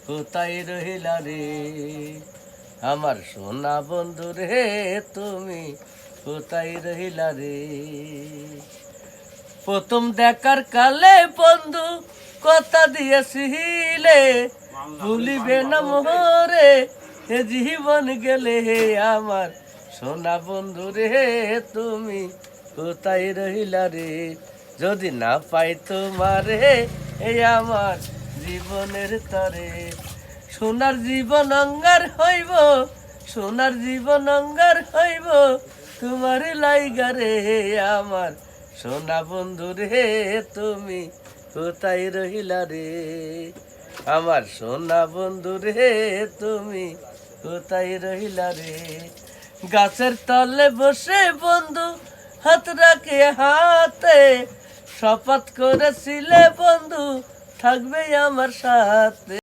কোথায় রহিলা রে আমার সোনা বন্ধু রে তুমি কোথায় রহিলা রে প্রথম দেখার কালে বন্ধু কথা দিয়েছিলে ভুলিবে না মোহরে হে জীবন গেলে হে আমার সোনা বন্ধু রে তুমি কোথায় রহিলা রে যদি না পাই তোমারে এই আমার জীবনের তরে সোনার জীবন অঙ্গার হইব সোনার জীবন অঙ্গার হইব তোমার লাইগা রে আমার সোনা বন্ধু রে তুমি কোথায় রহিলা রে আমার সোনা বন্ধু রে তুমি কোথায় রহিলা রে গাছের তলে বসে বন্ধু হাত রাখে হাতে শপথ করেছিলে বন্ধু থাকবে আমার সাথে।